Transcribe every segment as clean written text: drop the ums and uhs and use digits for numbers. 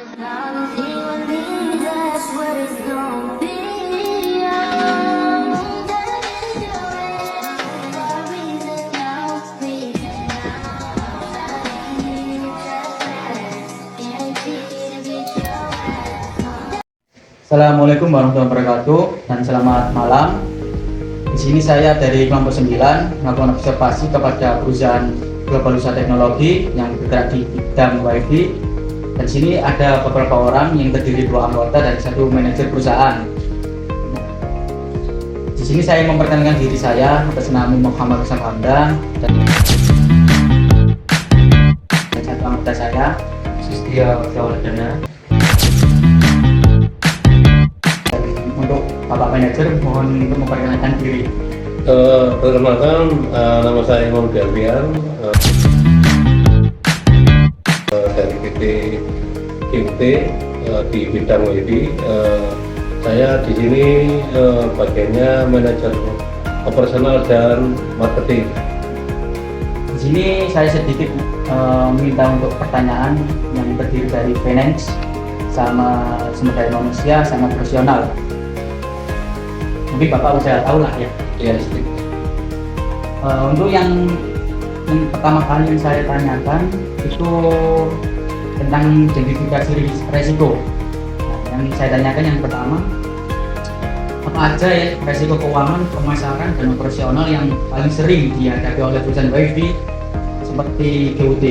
Assalamualaikum warahmatullahi wabarakatuh dan selamat malam. Di sini saya dari kelompok 9 melakukan observasi kepada perusahaan Global Usaha Teknologi yang bergerak di bidang WiFi. Dan sini ada beberapa orang yang terdiri 2 anggota dan 1 manajer perusahaan. Di sini saya memperkenalkan diri saya atas nama Muhammad Rusam Hamdan dan 1 anggota saya Sustia Wardana. Untuk Bapak Manajer, mohon untuk memperkenalkan diri. Perkenalkan, nama saya Imam Darwian dari PT GUT di bidang WiFi. Saya di sini bagiannya manajer operasional dan marketing. Di sini saya sedikit minta untuk pertanyaan yang terdiri dari finance, sama sumber daya manusia, sama profesional. Mungkin Bapak udah tahu lah ya. Ya, untuk yang pertama kali yang saya tanyakan itu tentang identifikasi resiko. Yang saya tanyakan yang pertama, apa aja ya resiko keuangan, pemasaran, dan operasional yang paling sering dihadapi oleh perusahaan WiFi seperti GUT?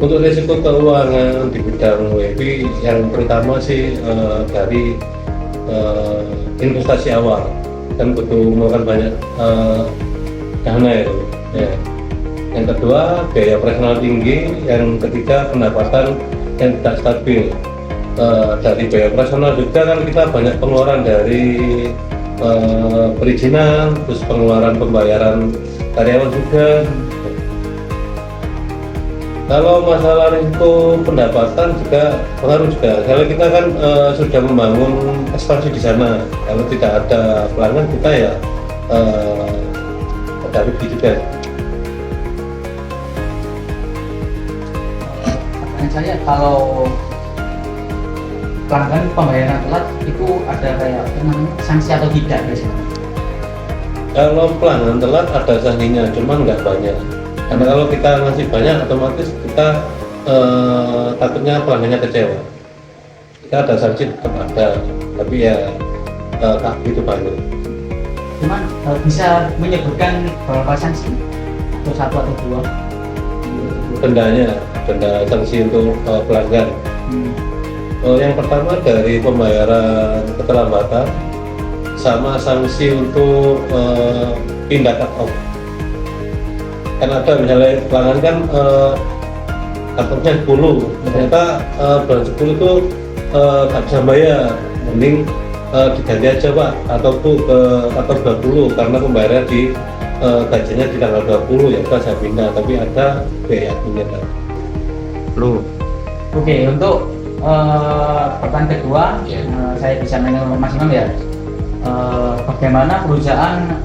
untuk risiko keuangan di bidang WiFi yang pertama sih dari investasi awal, kan butuh mengeluarkan banyak dana itu. Ya. Yang kedua, biaya operasional tinggi. Yang ketiga, pendapatan yang tidak stabil. Dari biaya operasional juga kan kita banyak pengeluaran dari perizinan, terus pengeluaran pembayaran karyawan juga. Kalau masalah risiko pendapatan juga pengaruh juga. Kalau kita kan sudah membangun ekspansi di sana, kalau tidak ada pelanggan kita ya ada rugi juga. Pertanyaan saya, kalau pelanggan pembayaran telat itu ada kayak sanksi atau tidak biasanya? Kalau pelanggan telat ada sanksinya, cuman nggak banyak. Karena kalau kita ngasih banyak, otomatis kita takutnya pelanggannya kecewa. Kita ada sanksi tetap ada, tapi ya tak begitu banyak. Cuman bisa menyebutkan berapa sanksi? Atau 1 atau 2? Denda sanksi untuk pelanggan. Yang pertama dari pembayaran keterlambatan, sama sanksi untuk pindah cut off. Kan ada misalnya pelanggan kan kartunya 10, ternyata bulan 10 itu nggak bisa bayar, mending diganti aja Pak, atau bulan 20 karena pembayarannya di gajinya di tanggal 20, ya udah saya pindah, tapi ada biaya adminnya kan. Oke, untuk pertanyaan kedua, saya bisa menginformasikan ya, bagaimana perusahaan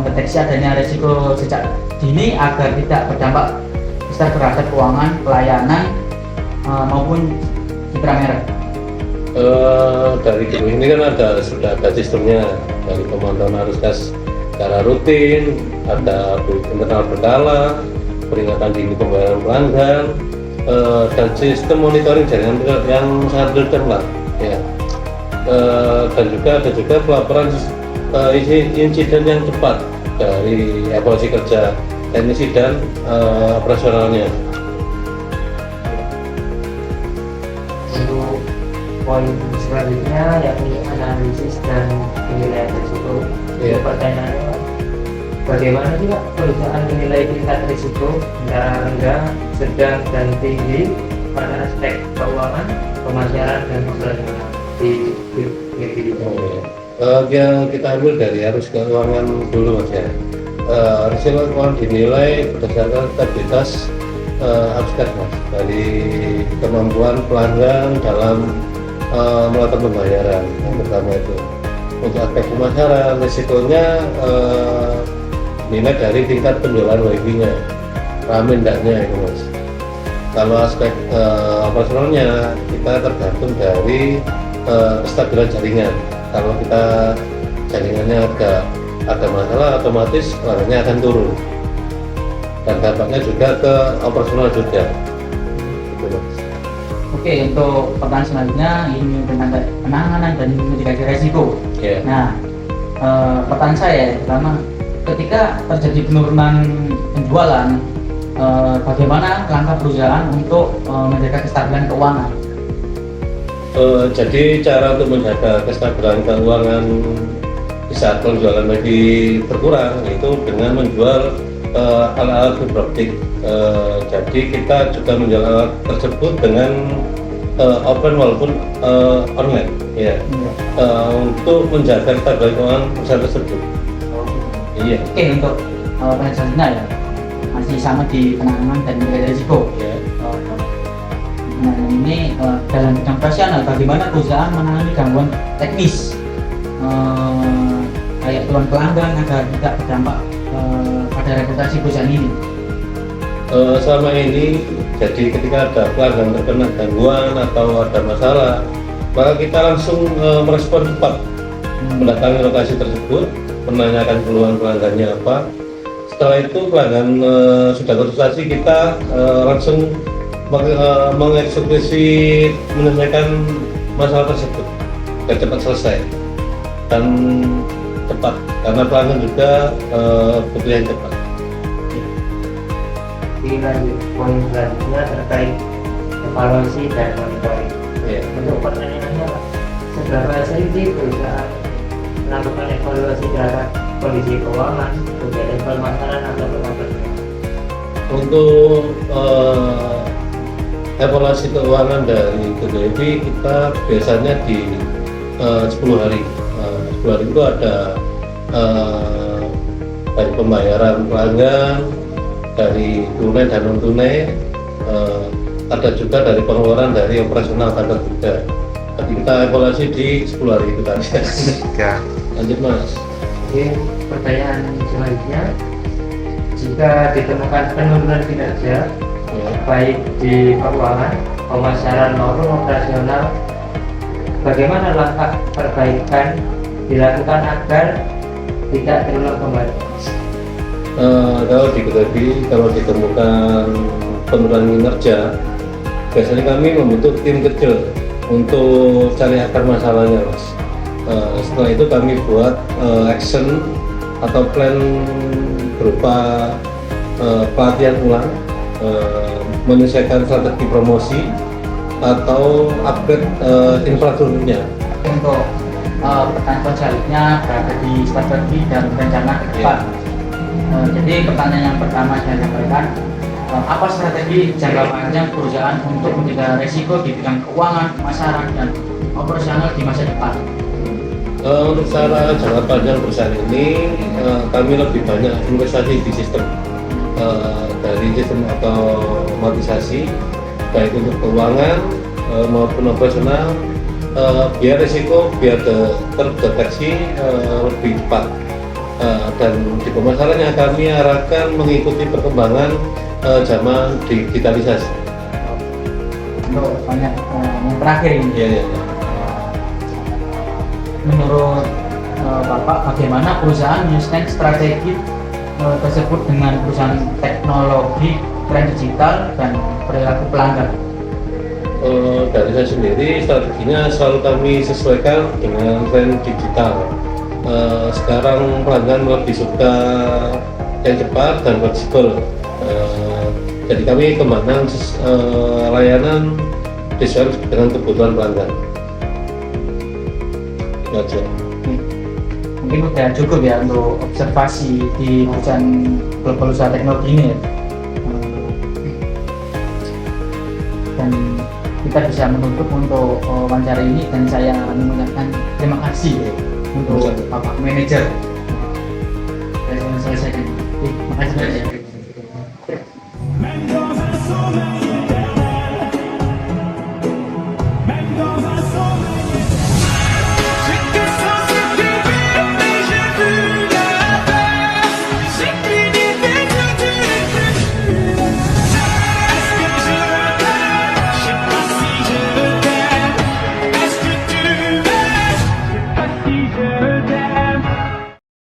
mendeteksi adanya risiko sejak dini agar tidak berdampak besar terhadap keuangan, pelayanan maupun citra merek. Dari gedung ini kan sudah ada sistemnya, dari pemantauan arus gas secara rutin, ada internal berkala, peringatan dini pembayaran pelanggan, dan sistem monitoring jaringan yang sangat real time lah, ya. Dan juga ada pelaporan insiden yang cepat dari evaluasi kerja teknisi dan operasionalnya. Untuk poin selanjutnya yakni analisis dan penilaian risiko. Pertanyaannya, bagaimana juga perusahaan menilai tingkat risiko rendah, sedang, dan tinggi pada aspek keuangan, pemasaran, dan operasional di negeri? Yang kita ambil dari arus keuangan dulu Mas ya. Risiko keuangan dinilai berdasarkan stabilitas arus gas Mas, dari kemampuan pelanggan dalam melakukan pembayaran. Yang pertama itu. Untuk aspek pemasaran, risikonya nilai dari tingkat penjualan WiFi-nya, rame ndaknya itu Mas. Kalau aspek operasionalnya kita tergantung dari kestabilan jaringan. Kalau kita jaringannya ada masalah, otomatis pelanggannya akan turun. Dan dampaknya juga ke operasional juga. Gitu, Mas. Oke, untuk pertanyaan selanjutnya ini tentang penanganan dan mitigasi resiko. Ya. Nah, pertanyaan saya pertama, ketika terjadi penurunan penjualan, bagaimana langkah perusahaan untuk menjaga kestabilan keuangan? Jadi cara untuk menjaga kestabilan keuangan di saat penjualan lagi berkurang itu dengan menjual alat-alat fiber optik. Jadi kita juga menjual alat tersebut dengan offline walaupun online, ya, untuk menjaga kestabilan keuangan perusahaan tersebut. Iya. Oke, untuk pertanyaan selanjutnya ya, masih sama di penanganan dan mitigasi risiko. Ya. Nah, ini dalam bidang operasional, bagaimana perusahaan menangani gangguan teknis kayak keluhan pelanggan agar tidak berdampak pada reputasi perusahaan ini? Selama ini, jadi ketika ada pelanggan terkena gangguan atau ada masalah, maka kita langsung merespon cepat, mendatangi lokasi tersebut, menanyakan keluhan pelanggannya apa. Setelah itu pelanggan sudah konsultasi, kita langsung mengeksekusi menyelesaikan masalah tersebut dan cepat selesai dan cepat, karena pelanggan juga butuh yang cepat. Di lanjut poin selanjutnya terkait evaluasi dan monitoring. Ya. Untuk pertanyaannya, Pak, seberapa sering sih perusahaan melakukan evaluasi terhadap kondisi keuangan, kegiatan pemasaran atau pemasaran? Untuk evaluasi keuangan dari GDIP kita biasanya di 10 hari. 10 hari itu ada dari pembayaran pelanggan, dari tunai dan non tunai, ada juga dari pengeluaran dari operasional kantor juga. Jadi kita evaluasi di 10 hari itu tadi. Ya. Lanjut, Mas. Oke, pertanyaan selanjutnya, jika ditemukan penurunan kinerja Ya. baik di keuangan, pemasaran maupun operasional, bagaimana langkah perbaikan dilakukan agar tidak terulang kembali? Kalau di GDIP, kalau ditemukan penurunan kinerja, biasanya kami membentuk tim kecil untuk cari akar masalahnya, Mas. Setelah itu kami buat action atau plan berupa pelatihan ulang, menyesuaikan strategi promosi atau upgrade infrastrukturnya. Untuk pertanyaan selanjutnya berada di strategi dan rencana ke depan. Jadi pertanyaan yang pertama saya sampaikan, apa strategi jangka panjang perusahaan untuk menjaga risiko di bidang keuangan, pemasaran, dan operasional di masa depan? Untuk secara jangka panjang perusahaan ini, kami lebih banyak investasi di sistem, dari sistem otomatisasi, baik untuk keuangan maupun operasional, biar risiko terdeteksi lebih cepat. Dan di pemasarannya kami arahkan mengikuti perkembangan zaman digitalisasi. Untuk banyak yang terakhir ini, Ya, ya, ya. menurut Bapak, bagaimana perusahaan menyusun strategi tersebut dengan perusahaan teknologi, tren digital, dan perilaku pelanggan? Dari saya sendiri, strateginya selalu kami sesuaikan dengan tren digital. Sekarang pelanggan lebih suka yang cepat dan fleksibel. Jadi kami kembangkan layanan sesuai dengan kebutuhan pelanggan. Itu aja. Mungkin udah cukup ya untuk observasi di perusahaan global usaha teknologi ini ya. Dan kita bisa menutup untuk wawancara ini, dan saya mengucapkan terima kasih untuk Bapak Manajer. Saya selesaikan. Terima kasih banyak.